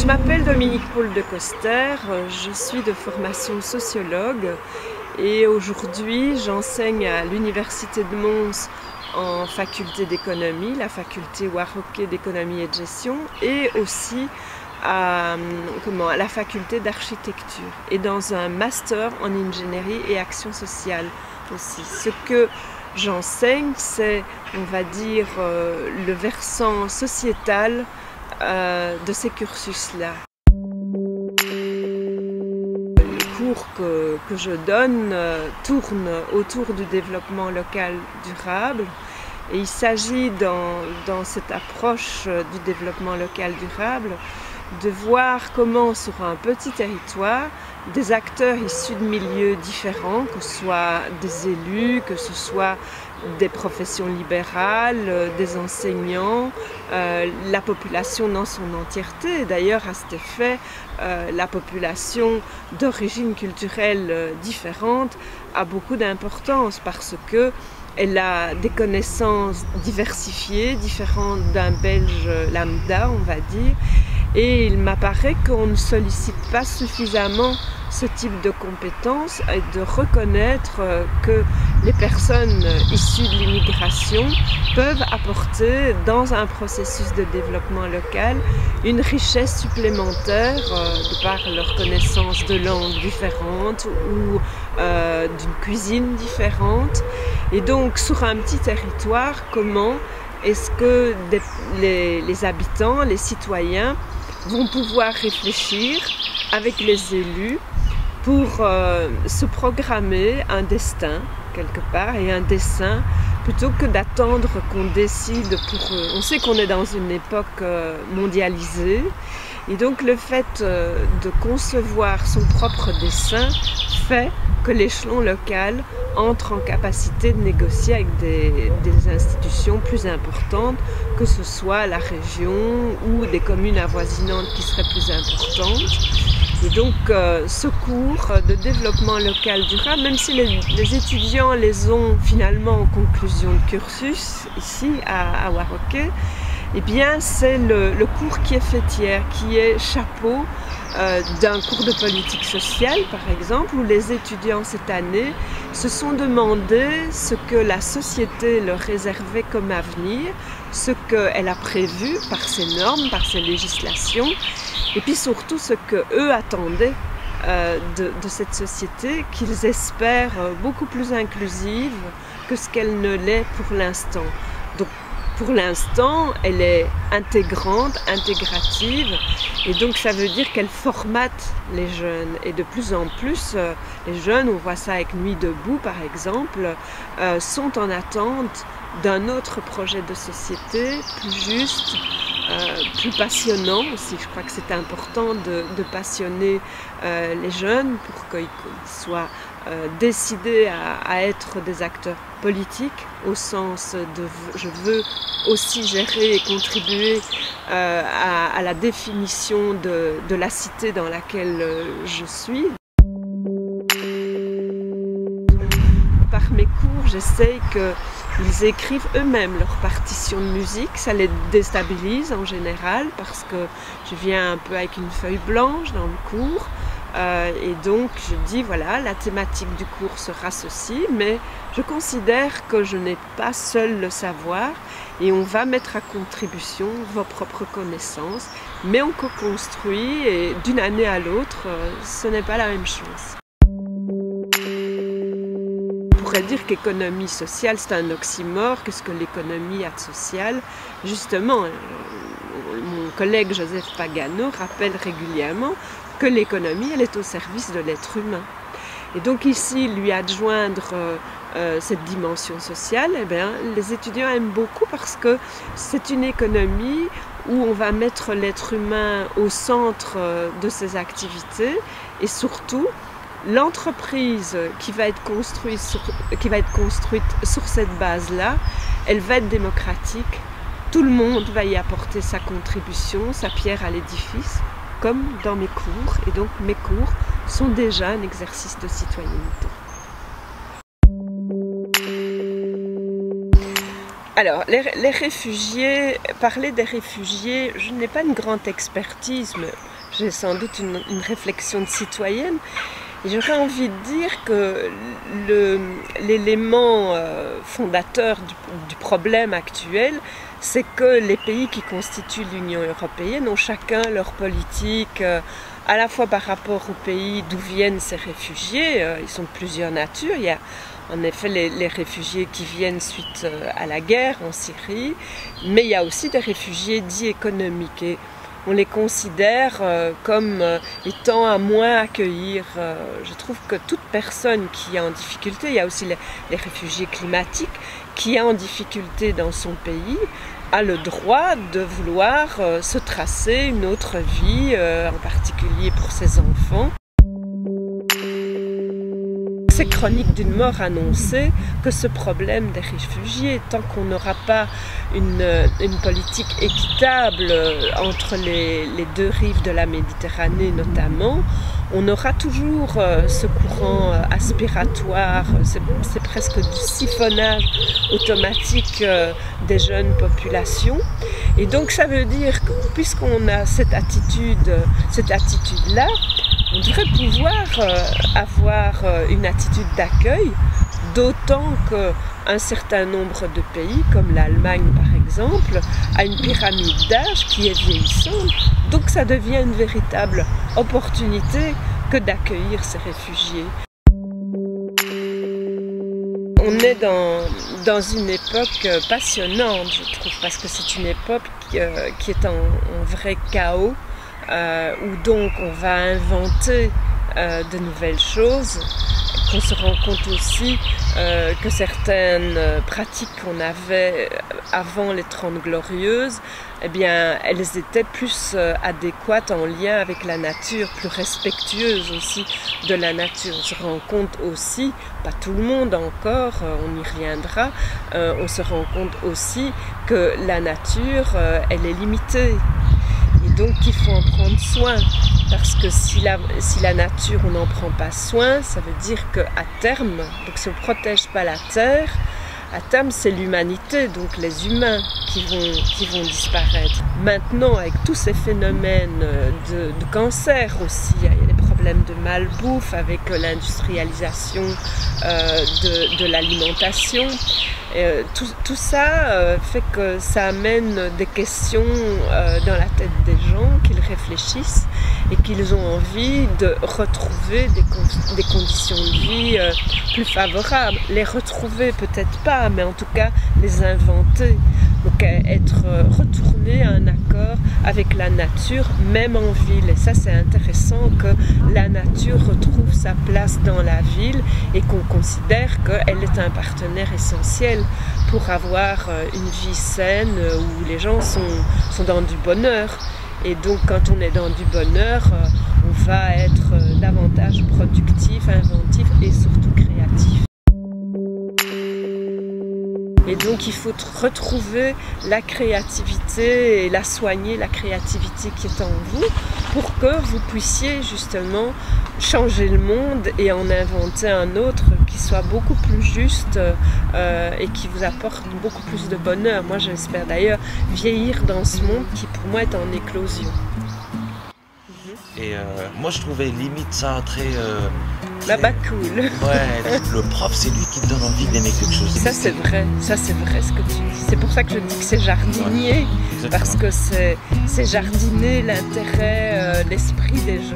Je m'appelle Dominique Paul de Coster, je suis de formation sociologue et aujourd'hui j'enseigne à l'Université de Mons en faculté d'économie, la faculté Ouaroké d'économie et de gestion, et aussi à la faculté d'architecture et dans un master en ingénierie et action sociale aussi. Ce que j'enseigne, c'est, on va dire, le versant sociétal de ces cursus-là. Les cours que je donne tournent autour du développement local durable et il s'agit dans cette approche du développement local durable de voir comment sur un petit territoire des acteurs issus de milieux différents, que ce soit des élus, que ce soit des professions libérales, des enseignants, la population dans son entièreté. D'ailleurs, à cet effet, la population d'origine culturelle différente a beaucoup d'importance parce que elle a des connaissances diversifiées, différentes d'un Belge lambda, on va dire. Et il m'apparaît qu'on ne sollicite pas suffisamment ce type de compétences et de reconnaître que les personnes issues de l'immigration peuvent apporter dans un processus de développement local une richesse supplémentaire de par leur connaissance de langues différentes ou d'une cuisine différente. Et donc sur un petit territoire, comment est-ce que les habitants, les citoyens vont pouvoir réfléchir avec les élus pour se programmer un destin quelque part et un dessein plutôt que d'attendre qu'on décide pour eux. On sait qu'on est dans une époque mondialisée et donc le fait de concevoir son propre dessein fait que l'échelon local entre en capacité de négocier avec des institutions plus importantes, que ce soit la région ou des communes avoisinantes qui seraient plus importantes. Et donc ce cours de développement local durable, même si les étudiants les ont finalement en conclusion de cursus ici à Ouaroké, eh bien c'est le cours qui est fêtière, qui est chapeau d'un cours de politique sociale par exemple, où les étudiants cette année se sont demandé ce que la société leur réservait comme avenir, ce qu'elle a prévu par ses normes, par ses législations, et puis surtout ce qu'eux attendaient de cette société qu'ils espèrent beaucoup plus inclusive que ce qu'elle ne l'est pour l'instant. Donc pour l'instant, elle est intégrante, intégrative, et donc ça veut dire qu'elle formate les jeunes. Et de plus en plus, les jeunes, on voit ça avec Nuit debout par exemple, sont en attente d'un autre projet de société, plus juste, plus passionnant aussi. Je crois que c'est important de passionner les jeunes pour qu'ils soient décidés à être des acteurs politiques au sens de je veux aussi gérer et contribuer à la définition de la cité dans laquelle je suis. Par mes cours, j'essaye qu'ils écrivent eux-mêmes leur partition de musique. Ça les déstabilise en général parce que je viens un peu avec une feuille blanche dans le cours. Et donc je dis voilà, la thématique du cours sera ceci, mais je considère que je n'ai pas seul le savoir et on va mettre à contribution vos propres connaissances, mais on co-construit et d'une année à l'autre, ce n'est pas la même chose. On pourrait dire qu'économie sociale c'est un oxymore, qu'est-ce que l'économie a de social? Justement, mon collègue Joseph Pagano rappelle régulièrement que l'économie, elle est au service de l'être humain. Et donc ici, lui adjoindre cette dimension sociale, eh bien, les étudiants aiment beaucoup parce que c'est une économie où on va mettre l'être humain au centre de ses activités et surtout, l'entreprise qui va être construite sur cette base-là, elle va être démocratique. Tout le monde va y apporter sa contribution, sa pierre à l'édifice, comme dans mes cours, et donc mes cours sont déjà un exercice de citoyenneté. Alors, les réfugiés, parler des réfugiés, je n'ai pas une grande expertise, mais j'ai sans doute une réflexion de citoyenne. Et j'aurais envie de dire que l'élément fondateur du problème actuel, c'est que les pays qui constituent l'Union européenne ont chacun leur politique, à la fois par rapport au pays d'où viennent ces réfugiés. Ils sont de plusieurs natures. Il y a en effet les réfugiés qui viennent suite à la guerre en Syrie, mais il y a aussi des réfugiés dits économiques. Et on les considère comme étant à moins accueillir. Je trouve que toute personne qui est en difficulté, il y a aussi les réfugiés climatiques, qui est en difficulté dans son pays, a le droit de vouloir se tracer une autre vie, en particulier pour ses enfants. C'est chronique d'une mort annoncée que ce problème des réfugiés, tant qu'on n'aura pas une politique équitable entre les deux rives de la Méditerranée notamment, on aura toujours ce courant aspiratoire, c'est presque du siphonnage automatique des jeunes populations. Et donc ça veut dire que puisqu'on a cette attitude-là, on devrait pouvoir avoir une attitude d'accueil, d'autant qu'un certain nombre de pays, comme l'Allemagne par exemple, a une pyramide d'âge qui est vieillissante, donc ça devient une véritable opportunité que d'accueillir ces réfugiés. On est dans une époque passionnante, je trouve, parce que c'est une époque qui est en vrai chaos, où donc on va inventer de nouvelles choses, qu'on se rend compte aussi que certaines pratiques qu'on avait avant les 30 Glorieuses, eh bien, elles étaient plus adéquates en lien avec la nature, plus respectueuses aussi de la nature. On se rend compte aussi, pas tout le monde encore, on y reviendra, on se rend compte aussi que la nature, elle est limitée. Et donc il faut en prendre soin, parce que si la nature on n'en prend pas soin, ça veut dire qu'à terme, donc si on ne protège pas la terre, à terme c'est l'humanité, donc les humains qui vont disparaître. Maintenant avec tous ces phénomènes de cancer aussi, il y a des problèmes de malbouffe avec l'industrialisation de l'alimentation. Tout ça fait que ça amène des questions dans la tête des gens, qu'ils réfléchissent et qu'ils ont envie de retrouver des conditions de vie plus favorables. Les retrouver peut-être pas, mais en tout cas les inventer. Donc être retourné à un accord avec la nature, même en ville. Et ça c'est intéressant que la nature retrouve sa place dans la ville et qu'on considère qu'elle est un partenaire essentiel pour avoir une vie saine où les gens sont dans du bonheur. Et donc quand on est dans du bonheur, on va être davantage productif, inventif et surtout créatif. Et donc il faut retrouver la créativité et la soigner, la créativité qui est en vous, pour que vous puissiez justement changer le monde et en inventer un autre qui soit beaucoup plus juste et qui vous apporte beaucoup plus de bonheur. Moi j'espère d'ailleurs vieillir dans ce monde qui pour moi est en éclosion. Et moi je trouvais limite ça très... cool. Ouais, le prof c'est lui qui te donne envie d'aimer quelque chose. Ça c'est vrai ce que tu dis. C'est pour ça que je dis que c'est jardinier, parce que c'est jardiner l'intérêt, l'esprit des gens,